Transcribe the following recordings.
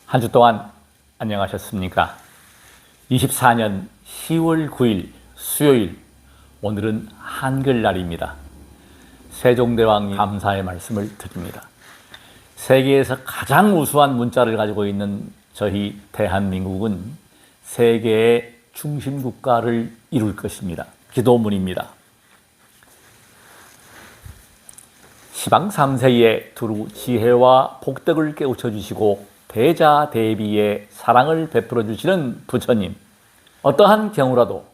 한 주 동안 안녕하셨습니까? 24년 10월 9일 수요일, 오늘은 한글날입니다. 세종대왕이 감사의 말씀을 드립니다. 세계에서 가장 우수한 문자를 가지고 있는 저희 대한민국은 세계의 중심국가를 이룰 것입니다. 기도문입니다. 시방 3세에 두루 지혜와 복덕을 깨우쳐 주시고 대자 대비의 사랑을 베풀어 주시는 부처님, 어떠한 경우라도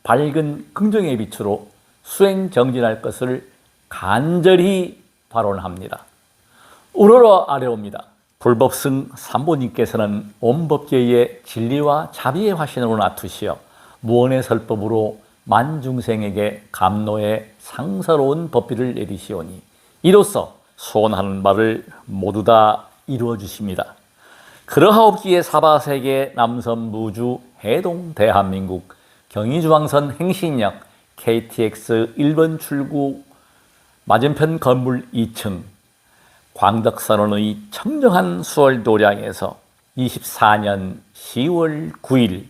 밝은 긍정의 빛으로 수행 정진할 것을 간절히 발언합니다. 우러러 아래옵니다. 불법승 삼보님께서는 온 법계의 진리와 자비의 화신으로 나투시어 무언의 설법으로 만중생에게 감노의 상서로운 법비를 내리시오니 이로써 소원하는 바를 모두 다 이루어 주십니다. 그러하옵기에 사바세계 남선무주 해동 대한민국 경의중앙선 행신역 KTX 1번 출구 맞은편 건물 2층 광덕선원의 청정한 수월 도량에서 24년 10월 9일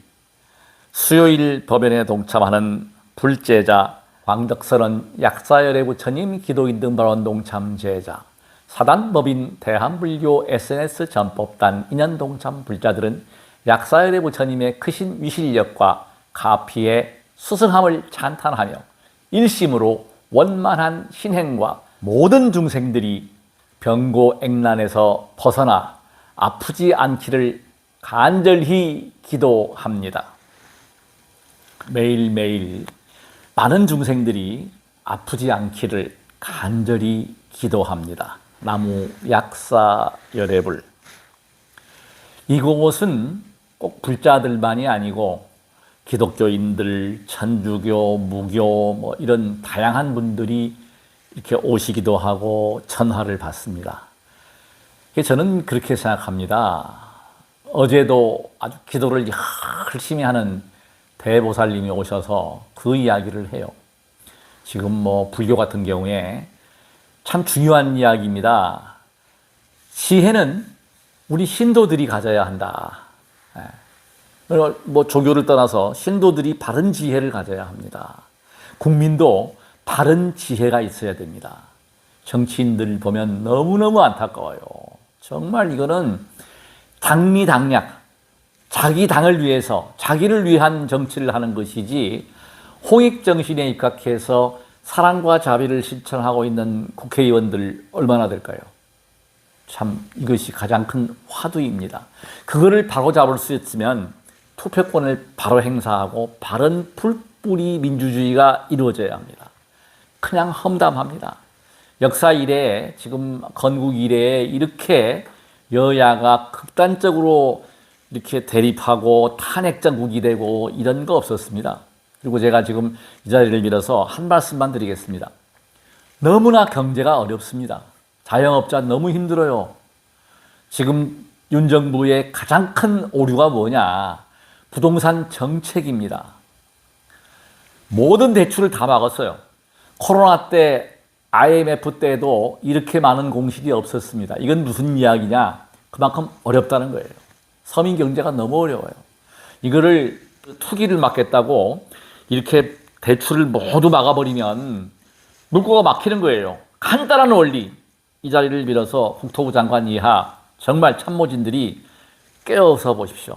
수요일 법연에 동참하는 불제자 광덕선원 약사열애 부처님 기도인 등발원 동참 제자 사단법인 대한불교 SNS 전법단 인연동참 불자들은 약사열애 부처님의 크신 위실력과 가피의 수승함을 찬탄하며 일심으로 원만한 신행과 모든 중생들이 병고액난에서 벗어나 아프지 않기를 간절히 기도합니다. 매일매일 많은 중생들이 아프지 않기를 간절히 기도합니다. 나무 약사열애불. 이곳은 꼭 불자들만이 아니고 기독교인들, 천주교, 무교 이런 다양한 분들이 이렇게 오시기도 하고 천하를 받습니다. 저는 그렇게 생각합니다. 어제도 아주 기도를 열심히 하는 대보살님이 오셔서 그 이야기를 해요. 지금 불교 같은 경우에 참 중요한 이야기입니다. 지혜는 우리 신도들이 가져야 한다. 조교를 떠나서 신도들이 바른 지혜를 가져야 합니다. 국민도 바른 지혜가 있어야 됩니다. 정치인들 보면 너무너무 안타까워요. 정말 이거는 당리당략, 자기 당을 위해서 자기를 위한 정치를 하는 것이지 홍익정신에 입각해서 사랑과 자비를 실천하고 있는 국회의원들 얼마나 될까요? 참 이것이 가장 큰 화두입니다. 그거를 바로잡을 수 있으면 투표권을 바로 행사하고 바른 풀뿌리 민주주의가 이루어져야 합니다. 그냥 험담합니다. 역사 이래에 지금 건국 이래에 이렇게 여야가 극단적으로 이렇게 대립하고 탄핵정국이 되고 이런 거 없었습니다. 그리고 제가 지금 이 자리를 빌어서 한 말씀만 드리겠습니다. 너무나 경제가 어렵습니다. 자영업자 너무 힘들어요. 지금 윤 정부의 가장 큰 오류가 뭐냐? 부동산 정책입니다. 모든 대출을 다 막았어요. 코로나 때, IMF 때도 이렇게 많은 공실이 없었습니다. 이건 무슨 이야기냐? 그만큼 어렵다는 거예요. 서민 경제가 너무 어려워요. 이거를 투기를 막겠다고 이렇게 대출을 모두 막아버리면 물꼬가 막히는 거예요. 간단한 원리. 이 자리를 빌어서 국토부 장관 이하 정말 참모진들이 깨어서 보십시오.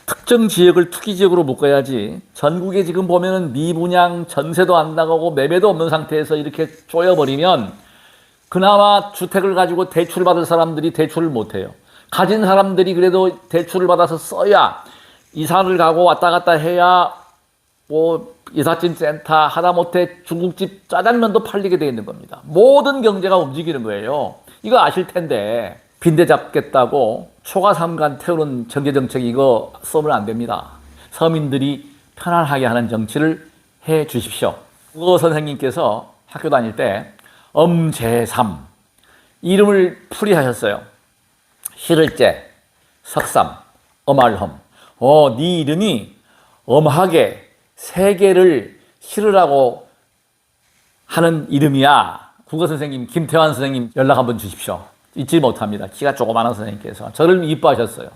특정 지역을 투기 지역으로 묶어야지. 전국에 지금 보면은 미분양, 전세도 안 나가고 매매도 없는 상태에서 이렇게 조여버리면 그나마 주택을 가지고 대출을 받을 사람들이 대출을 못 해요. 가진 사람들이 그래도 대출을 받아서 써야 이사를 가고 왔다 갔다 해야 이삿짐 센터 하다못해 중국집 짜장면도 팔리게 되어 있는 겁니다. 모든 경제가 움직이는 거예요. 이거 아실 텐데 빈대 잡겠다고 초가삼간 태우는 경제정책 이거 써면 안 됩니다. 서민들이 편안하게 하는 정치를 해 주십시오. 국어 선생님께서 학교 다닐 때 엄제삼 이름을 풀이하셨어요. 실을제, 석삼, 엄알험. 네 이름이 엄하게 세계를 실으라고 하는 이름이야. 국어 선생님 김태환 선생님 연락 한번 주십시오. 잊지 못합니다. 키가 조그마한 선생님께서 저를 이뻐하셨어요.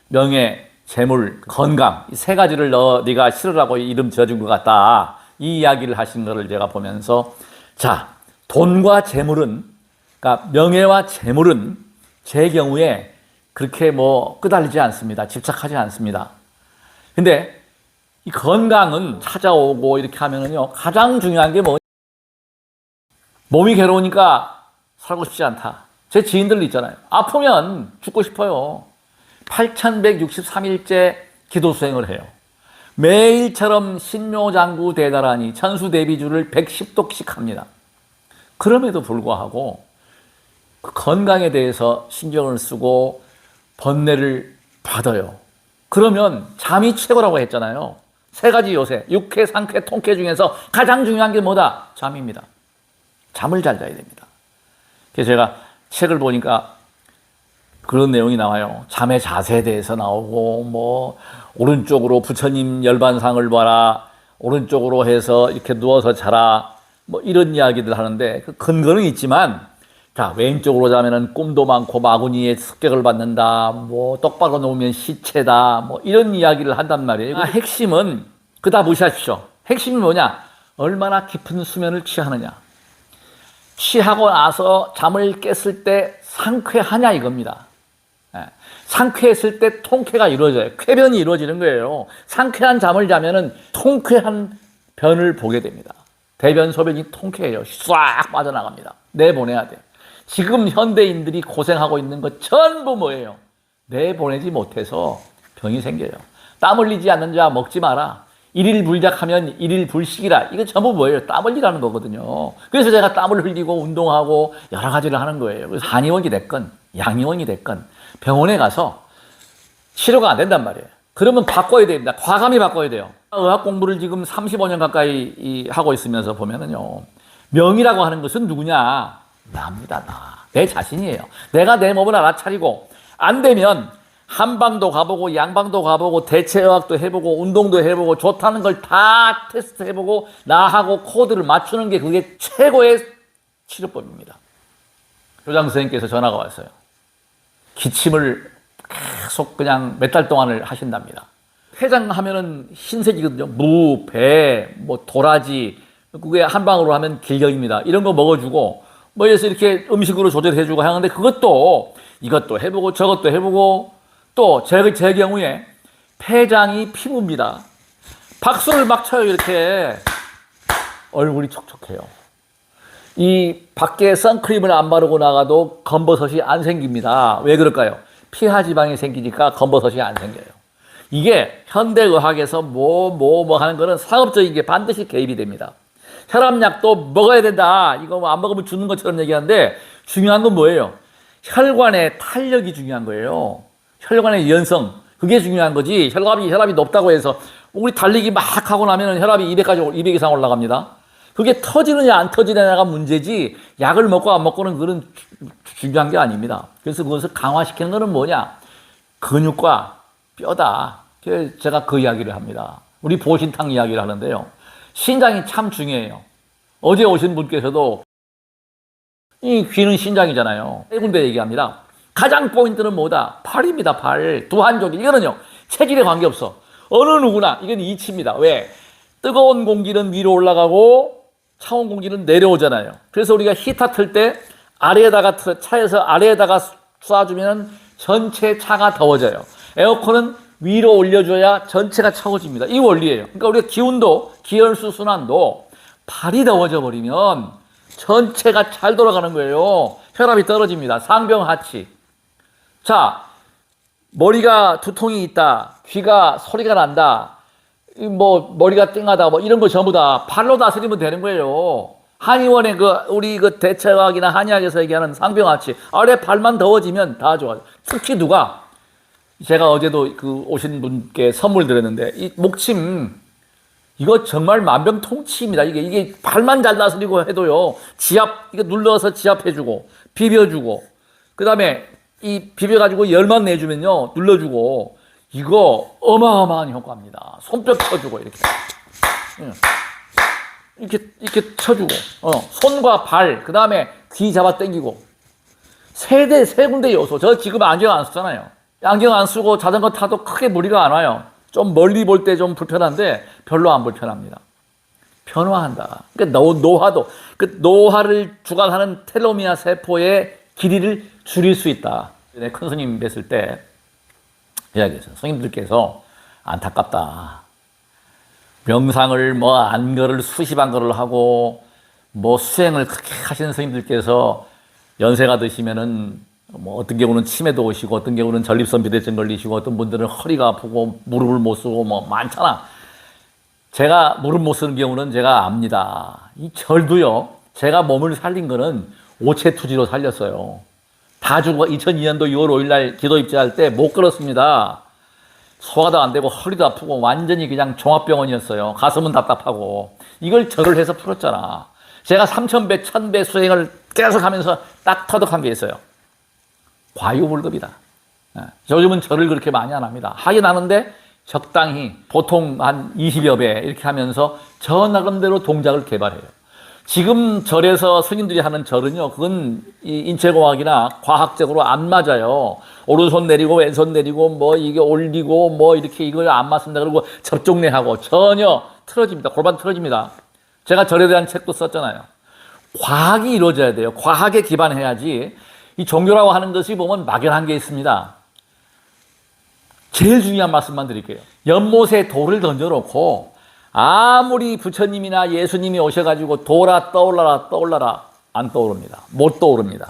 명예, 재물, 건강 이 세 가지를 네가 실으라고 이름 지어준 것 같다. 이 이야기를 하신 것을 제가 보면서 자, 돈과 재물은 그러니까 명예와 재물은 제 경우에 그렇게 뭐 끄달리지 않습니다. 집착하지 않습니다. 근데 이 건강은 찾아오고 이렇게 하면은요 가장 중요한 게 몸이 괴로우니까 살고 싶지 않다. 제 지인들 있잖아요. 아프면 죽고 싶어요. 8163일째 기도 수행을 해요. 매일처럼 신묘장구 대다라니 천수대비주를 110독씩 합니다. 그럼에도 불구하고 그 건강에 대해서 신경을 쓰고 번뇌를 받아요. 그러면 잠이 최고라고 했잖아요. 세 가지 요새, 육회, 상쾌, 통쾌 중에서 가장 중요한 게 뭐다? 잠입니다. 잠을 잘 자야 됩니다. 그래서 제가 책을 보니까 그런 내용이 나와요. 잠의 자세에 대해서 나오고 뭐 오른쪽으로 부처님 열반상을 봐라. 오른쪽으로 해서 이렇게 누워서 자라. 뭐 이런 이야기들 하는데 그 근거는 있지만 자, 왼쪽으로 자면은 꿈도 많고 마구니의 습격을 받는다. 뭐 똑바로 놓으면 시체다. 뭐 이런 이야기를 한단 말이에요. 핵심은 그다 무시하십시오. 핵심이 뭐냐? 얼마나 깊은 수면을 취하느냐. 취하고 나서 잠을 깼을 때 상쾌하냐 이겁니다. 상쾌했을 때 통쾌가 이루어져요. 쾌변이 이루어지는 거예요. 상쾌한 잠을 자면은 통쾌한 변을 보게 됩니다. 대변, 소변이 통쾌해요. 싹 빠져나갑니다. 내보내야 돼요. 지금 현대인들이 고생하고 있는 것 전부 뭐예요? 내보내지 못해서 병이 생겨요. 땀 흘리지 않는 자 먹지 마라. 일일불작하면 일일불식이라. 이거 전부 뭐예요? 땀 흘리라는 거거든요. 그래서 제가 땀을 흘리고 운동하고 여러 가지를 하는 거예요. 그래서 한의원이 됐건 양의원이 됐건 병원에 가서 치료가 안 된단 말이에요. 그러면 바꿔야 됩니다. 과감히 바꿔야 돼요. 의학 공부를 지금 35년 가까이 하고 있으면서 보면은요. 명이라고 하는 것은 누구냐? 나입니다. 나. 내 자신이에요. 내가 내 몸을 알아차리고 안 되면 한방도 가보고 양방도 가보고 대체의학도 해보고 운동도 해보고 좋다는 걸 다 테스트 해보고 나하고 코드를 맞추는 게 그게 최고의 치료법입니다. 교장 선생님께서 전화가 왔어요. 기침을 계속 그냥 몇 달 동안을 하신답니다. 폐장하면은 흰색이거든요. 무, 배, 뭐 도라지, 그게 한방으로 하면 길경입니다. 이런 거 먹어주고 뭐 해서 이렇게 음식으로 조절해주고 하는데 그것도 이것도 해보고 저것도 해보고 또 제 경우에 폐장이 피부입니다. 박수를 막 쳐요. 이렇게 얼굴이 촉촉해요. 이 밖에 선크림을 안 바르고 나가도 검버섯이 안 생깁니다. 왜 그럴까요? 피하 지방이 생기니까 검버섯이 안 생겨요. 이게 현대의학에서 뭐 하는 거는 상업적인 게 반드시 개입이 됩니다. 혈압약도 먹어야 된다. 이거 안 먹으면 죽는 것처럼 얘기하는데 중요한 건 뭐예요? 혈관의 탄력이 중요한 거예요. 혈관의 유연성. 그게 중요한 거지. 혈압이 높다고 해서 우리 달리기 막 하고 나면 혈압이 200 이상 올라갑니다. 그게 터지느냐 안 터지느냐가 문제지 약을 먹고 안 먹고는 그건 중요한 게 아닙니다. 그래서 그것을 강화시키는 것은 뭐냐? 근육과 뼈다. 제가 그 이야기를 합니다. 우리 보신탕 이야기를 하는데요. 신장이 참 중요해요. 어제 오신 분께서도 이 귀는 신장이잖아요. 세 군데 얘기합니다. 가장 포인트는 뭐다? 팔입니다. 팔. 두 한쪽이. 이거는요. 체질에 관계없어. 어느 누구나 이건 이치입니다. 왜? 뜨거운 공기는 위로 올라가고 차가운 공기는 내려오잖아요. 그래서 우리가 히터 틀 때 아래에다가 차에서 아래에다가 쏴주면 전체 차가 더워져요. 에어컨은 위로 올려줘야 전체가 차워집니다. 이 원리예요. 그러니까 우리가 기운도 기혈수 순환도 발이 더워져 버리면 전체가 잘 돌아가는 거예요. 혈압이 떨어집니다. 상병하치. 자, 머리가 두통이 있다. 귀가 소리가 난다. 뭐 머리가 띵하다. 뭐 이런 거 전부 다 발로 다스리면 되는 거예요. 한의원의 우리 대체의학이나 한의학에서 얘기하는 상병하치. 아래 발만 더워지면 다 좋아요. 특히 누가 제가 어제도 오신 분께 선물 드렸는데 이 목침 이거 정말 만병통치입니다. 이게 발만 잘 다스리고 해도요. 이거 눌러서 지압해주고 비벼주고 그다음에 이 비벼가지고 열만 내주면요. 눌러주고 이거 어마어마한 효과입니다. 손뼉 쳐주고 이렇게 쳐주고 손과 발 그다음에 귀 잡아 당기고 세 군데 요소. 저 지금 안경 안 쓰잖아요. 안경 안 쓰고 자전거 타도 크게 무리가 안 와요. 좀 멀리 볼 때 좀 불편한데 별로 안 불편합니다. 변화한다. 그러니까 노화도, 그 노화를 주관하는 텔로미아 세포의 길이를 줄일 수 있다. 큰 스님 뵀을 때 이야기했어요. 스님들께서 안타깝다. 명상을 뭐 안거를 수십만 거를 하고 뭐 수행을 그렇게 하시는 스님들께서 연세가 드시면은 뭐 어떤 경우는 치매도 오시고 어떤 경우는 전립선 비대증 걸리시고 어떤 분들은 허리가 아프고 무릎을 못 쓰고 뭐 많잖아. 제가 무릎 못 쓰는 경우는 제가 압니다. 이 절도요. 제가 몸을 살린 거는 오체투지로 살렸어요. 다 죽어 2002년도 6월 5일 날 기도 입제할 때 못 걸었습니다. 소화도 안 되고 허리도 아프고 완전히 그냥 종합병원이었어요. 가슴은 답답하고. 이걸 절을 해서 풀었잖아. 제가 3,000배, 1,000배 수행을 계속 하면서 딱 터득한 게 있어요. 과유불급이다. 요즘은 절을 그렇게 많이 안 합니다. 하긴 하는데 적당히 보통 한 20여 배 이렇게 하면서 저 나름대로 동작을 개발해요. 지금 절에서 스님들이 하는 절은요, 그건 인체공학이나 과학적으로 안 맞아요. 오른손 내리고 왼손 내리고 뭐 이게 올리고 뭐 이렇게 이걸 안 맞습니다. 그리고 접종내하고 전혀 틀어집니다. 골반 틀어집니다. 제가 절에 대한 책도 썼잖아요. 과학이 이루어져야 돼요. 과학에 기반해야지. 이 종교라고 하는 것이 보면 막연한 게 있습니다. 제일 중요한 말씀만 드릴게요. 연못에 돌을 던져놓고 아무리 부처님이나 예수님이 오셔가지고 돌아 떠올라라 안 떠오릅니다. 못 떠오릅니다.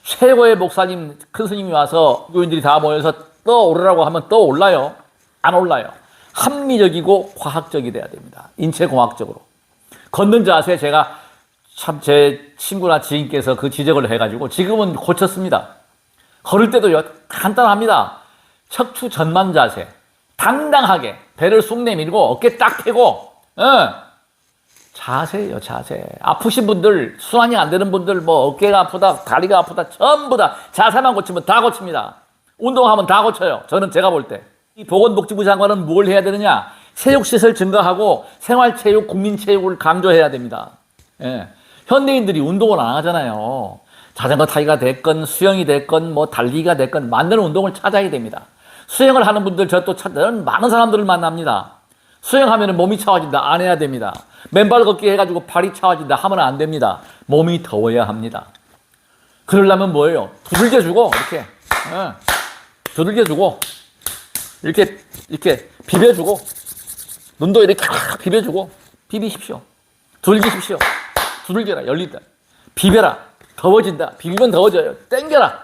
최고의 목사님, 큰 스님이 와서 교인들이 다 모여서 떠오르라고 하면 떠올라요? 안 올라요. 합리적이고 과학적이 돼야 됩니다. 인체공학적으로. 걷는 자세 제가 참 제 친구나 지인께서 그 지적을 해가지고 지금은 고쳤습니다. 걸을 때도요, 간단합니다. 척추 전만 자세. 당당하게 배를 쑥 내밀고 어깨 딱 펴고 자세예요. 자세. 아프신 분들, 순환이 안 되는 분들, 뭐 어깨가 아프다, 다리가 아프다, 전부 다 자세만 고치면 다 고칩니다. 운동하면 다 고쳐요. 저는 제가 볼 때. 이 보건복지부 장관은 뭘 해야 되느냐? 체육시설 증가하고 생활체육, 국민체육을 강조해야 됩니다. 예. 현대인들이 운동을 안 하잖아요. 자전거 타기가 됐건 수영이 됐건 뭐 달리기가 됐건 만드는 운동을 찾아야 됩니다. 수영을 하는 분들 저 또 찾는 많은 사람들을 만납니다. 수영하면 몸이 차워진다. 안 해야 됩니다. 맨발 걷기 해가지고 발이 차워진다. 하면 안 됩니다. 몸이 더워야 합니다. 그러려면 뭐예요? 두들겨 주고 이렇게 두들겨 주고 이렇게 비벼주고 눈도 이렇게 비벼주고 비비십시오. 두들기십시오. 두들겨라. 열린다. 비벼라. 더워진다. 비비면 더워져요. 땡겨라.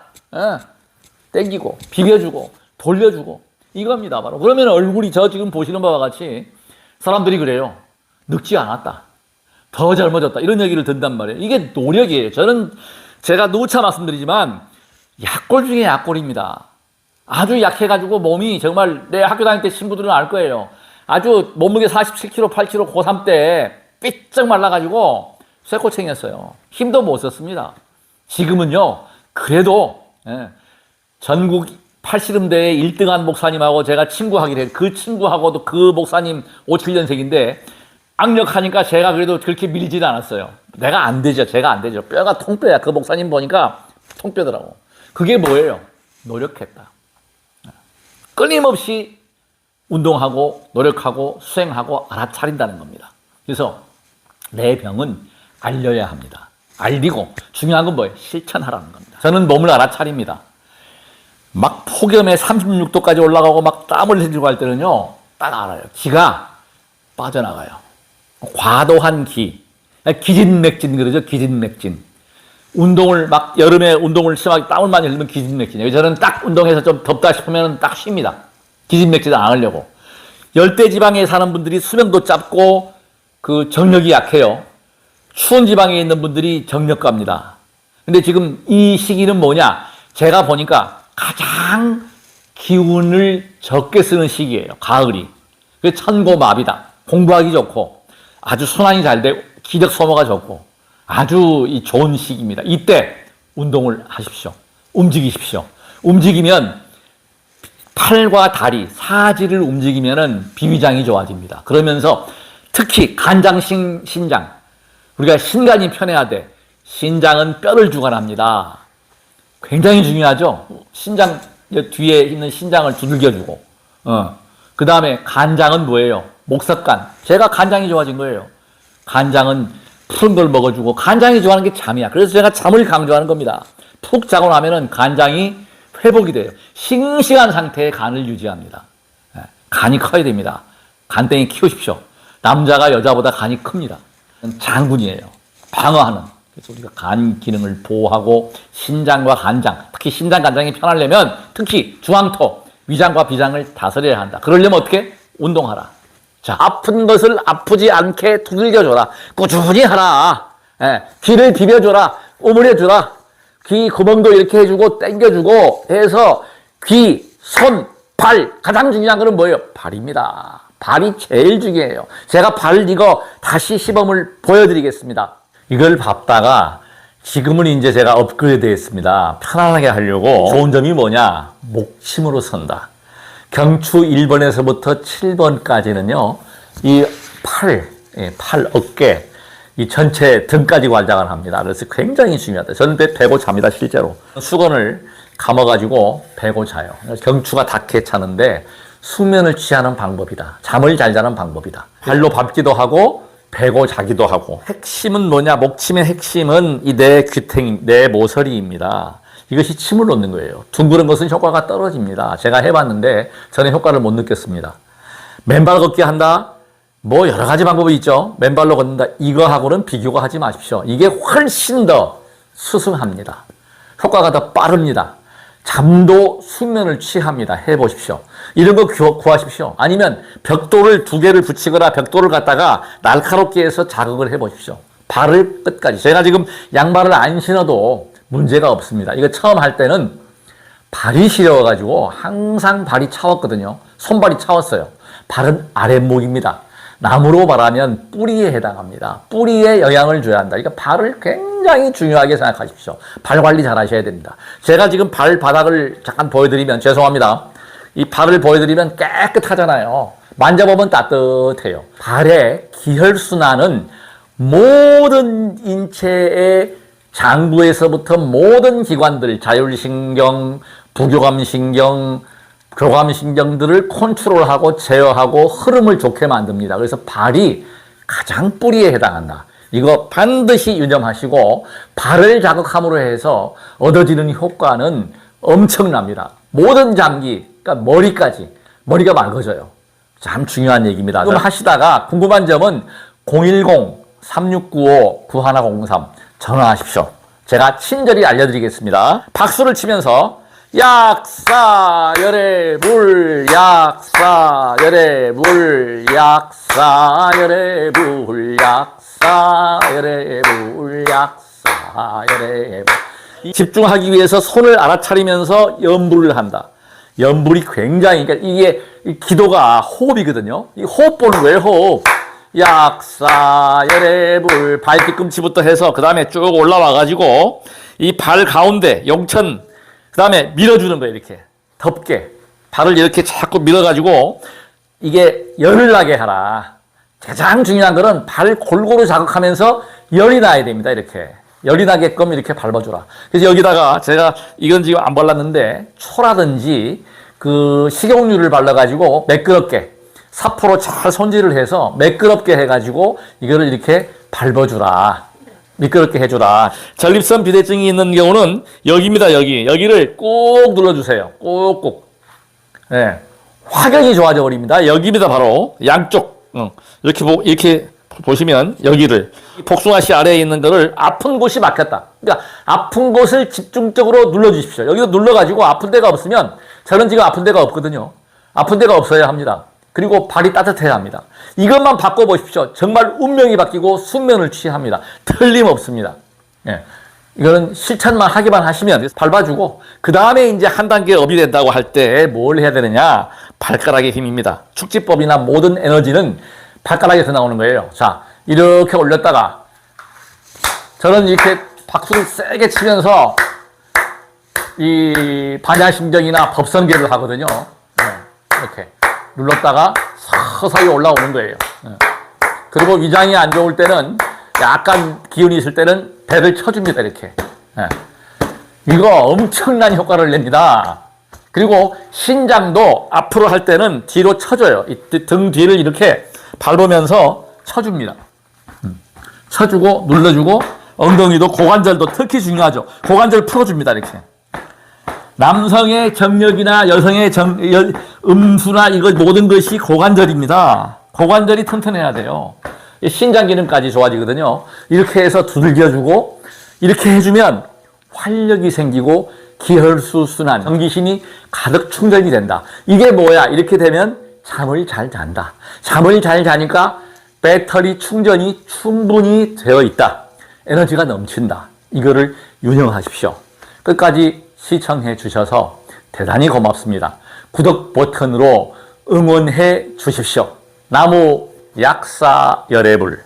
땡기고 비벼주고 돌려주고 이겁니다. 바로. 그러면 얼굴이 저 지금 보시는 바와 같이 사람들이 그래요. 늙지 않았다. 더 젊어졌다. 이런 얘기를 듣단 말이에요. 이게 노력이에요. 저는 제가 누차 말씀드리지만 약골 중에 약골입니다. 아주 약해가지고 몸이 정말 내 학교 다닐 때 친구들은 알 거예요. 아주 몸무게 47kg, 8kg 고3 때 삐쩍 말라가지고 쇠꼬챙이였어요. 힘도 못 썼습니다. 지금은요. 그래도 전국 팔씨름대회 1등한 목사님하고 제가 친구하기로 해요. 그 친구하고도 그 목사님 5, 7년생인데 악력하니까 제가 그래도 그렇게 밀리지는 않았어요. 내가 안 되죠. 제가 안 되죠. 뼈가 통뼈야. 그 목사님 보니까 통뼈더라고. 그게 뭐예요? 노력했다. 끊임없이 운동하고 노력하고 수행하고 알아차린다는 겁니다. 그래서 내 병은 알려야 합니다. 알리고 중요한 건 뭐예요? 실천하라는 겁니다. 저는 몸을 알아차립니다. 막 폭염에 36도까지 올라가고 막 땀을 흘리고 할 때는요, 딱 알아요. 기가 빠져나가요. 과도한 기진맥진 그러죠. 기진맥진. 운동을 막 여름에 운동을 심하게 땀을 많이 흘리면 기진맥진이에요. 저는 딱 운동해서 좀 덥다 싶으면 딱 쉽니다. 기진맥진 안 하려고. 열대지방에 사는 분들이 수명도 짧고 그 정력이 약해요. 추운 지방에 있는 분들이 정력가입니다. 근데 지금 이 시기는 뭐냐? 제가 보니까 가장 기운을 적게 쓰는 시기예요. 가을이. 그게 천고마비다. 공부하기 좋고 아주 순환이 잘 되고 기력 소모가 좋고 아주 좋은 시기입니다. 이때 운동을 하십시오. 움직이십시오. 움직이면 팔과 다리, 사지를 움직이면 비위장이 좋아집니다. 그러면서 특히 신장. 우리가 신간이 편해야 돼. 신장은 뼈를 주관합니다. 굉장히 중요하죠. 신장 뒤에 있는 신장을 두들겨주고, 그 다음에 간장은 뭐예요? 목석간. 제가 간장이 좋아진 거예요. 간장은 푸른 걸 먹어주고, 간장이 좋아하는 게 잠이야. 그래서 제가 잠을 강조하는 겁니다. 푹 자고 나면은 간장이 회복이 돼요. 싱싱한 상태의 간을 유지합니다. 간이 커야 됩니다. 간땡이 키우십시오. 남자가 여자보다 간이 큽니다. 장군이에요. 방어하는. 그래서 우리가 간 기능을 보호하고 신장과 간장, 특히 신장 간장이 편하려면 특히 중앙토, 위장과 비장을 다스려야 한다. 그러려면 어떻게? 운동하라. 자, 아픈 것을 아프지 않게 두들겨줘라. 꾸준히 하라. 귀를 비벼줘라. 오므려줘라. 귀 구멍도 이렇게 해주고 당겨주고 해서 귀, 손, 발. 가장 중요한 거는 뭐예요? 발입니다. 발이 제일 중요해요. 제가 발 이거 다시 시범을 보여드리겠습니다. 이걸 밟다가 지금은 이제 제가 업그레이드 했습니다. 편안하게 하려고. 좋은 점이 뭐냐? 목침으로 선다. 경추 1번에서부터 7번까지는요, 이 팔, 어깨, 이 전체 등까지 관장을 합니다. 그래서 굉장히 중요하다. 저는 배고 잡니다, 실제로. 수건을 감아가지고 배고 자요. 경추가 닿게 차는데 수면을 취하는 방법이다. 잠을 잘 자는 방법이다. 발로 밟기도 하고, 배고 자기도 하고. 핵심은 뭐냐? 목침의 핵심은 이 내 귀탱, 내 모서리입니다. 이것이 침을 놓는 거예요. 둥그런 것은 효과가 떨어집니다. 제가 해봤는데 저는 효과를 못 느꼈습니다. 맨발 걷기 한다? 뭐 여러 가지 방법이 있죠. 맨발로 걷는다. 이거하고는 비교가 하지 마십시오. 이게 훨씬 더 수승합니다. 효과가 더 빠릅니다. 잠도 숙면을 취합니다. 해보십시오. 이런 거 구하십시오. 아니면 벽돌을 2개를 붙이거나 벽돌을 갖다가 날카롭게 해서 자극을 해보십시오. 발을 끝까지. 제가 지금 양발을 안 신어도 문제가 없습니다. 이거 처음 할 때는 발이 시려워가지고 항상 발이 차웠거든요. 손발이 차웠어요. 발은 아랫목입니다. 나무로 말하면 뿌리에 해당합니다. 뿌리에 영향을 줘야 한다. 그러니까 발을 굉장히 중요하게 생각하십시오. 발 관리 잘 하셔야 됩니다. 제가 지금 발바닥을 잠깐 보여드리면, 죄송합니다. 이 발을 보여드리면 깨끗하잖아요. 만져보면 따뜻해요. 발의 기혈순환은 모든 인체의 장부에서부터 모든 기관들, 자율신경, 부교감신경, 교감신경들을 컨트롤하고 제어하고 흐름을 좋게 만듭니다. 그래서 발이 가장 뿌리에 해당한다. 이거 반드시 유념하시고 발을 자극함으로 해서 얻어지는 효과는 엄청납니다. 모든 장기, 그러니까 머리까지, 머리가 맑아져요. 참 중요한 얘기입니다. 그럼 하시다가 궁금한 점은 010-3695-9103 전화하십시오. 제가 친절히 알려드리겠습니다. 박수를 치면서 약사열의 물, 약사열의 물, 약사열의 물, 약사열의 물, 약사열의 물. 집중하기 위해서 손을 알아차리면서 염불을 한다. 염불이 굉장히, 그러니까 이게 기도가 호흡이거든요. 이 호흡 보는 거예요, 호흡. 약사열의 물, 발 뒤꿈치부터 해서 그 다음에 쭉 올라와가지고 이 발 가운데 용천, 그 다음에 밀어주는 거예요. 이렇게 덥게 발을 이렇게 자꾸 밀어가지고 이게 열을 나게 하라. 가장 중요한 거는 발 골고루 자극하면서 열이 나야 됩니다. 이렇게 열이 나게끔 이렇게 밟아주라. 그래서 여기다가 제가 이건 지금 안 발랐는데 초라든지 그 식용유를 발라가지고 매끄럽게 사포로 잘 손질을 해서 매끄럽게 해가지고 이거를 이렇게 밟아주라. 미끄럽게 해주라. 전립선 비대증이 있는 경우는 여기입니다. 여기를 꼭 눌러주세요. 꼭꼭. 네. 확연히 좋아져 버립니다. 여기입니다. 바로 양쪽. 이렇게 보시면 여기를 복숭아씨 아래에 있는 거를 아픈 곳이 막혔다. 그러니까 아픈 곳을 집중적으로 눌러주십시오. 여기서 눌러가지고 아픈 데가 없으면, 저는 지금 아픈 데가 없거든요. 아픈 데가 없어야 합니다. 그리고 발이 따뜻해야 합니다. 이것만 바꿔보십시오. 정말 운명이 바뀌고 숙면을 취합니다. 틀림없습니다. 예. 이거는 실천만 하기만 하시면 밟아주고, 그 다음에 이제 한 단계 업이 된다고 할 때 뭘 해야 되느냐? 발가락의 힘입니다. 축지법이나 모든 에너지는 발가락에서 나오는 거예요. 자, 이렇게 올렸다가 저는 이렇게 박수를 세게 치면서 이 반야심경이나 법선계를 하거든요. 이렇게 눌렀다가 서서히 올라오는 거예요. 그리고 위장이 안 좋을 때는, 약간 기운이 있을 때는 배를 쳐줍니다. 이렇게. 이거 엄청난 효과를 냅니다. 그리고 신장도 앞으로 할 때는 뒤로 쳐줘요. 등 뒤를 이렇게 밟으면서 쳐줍니다. 쳐주고 눌러주고 엉덩이도 고관절도 특히 중요하죠. 고관절 풀어줍니다. 이렇게. 남성의 정력이나 여성의 음수나 이거 모든 것이 고관절입니다. 고관절이 튼튼해야 돼요. 신장 기능까지 좋아지거든요. 이렇게 해서 두들겨주고 이렇게 해주면 활력이 생기고 기혈수 순환, 전기신이 가득 충전이 된다. 이게 뭐야? 이렇게 되면 잠을 잘 잔다. 잠을 잘 자니까 배터리 충전이 충분히 되어 있다. 에너지가 넘친다. 이거를 유념하십시오. 끝까지 시청해 주셔서 대단히 고맙습니다. 구독 버튼으로 응원해 주십시오. 나무 약사 열애불.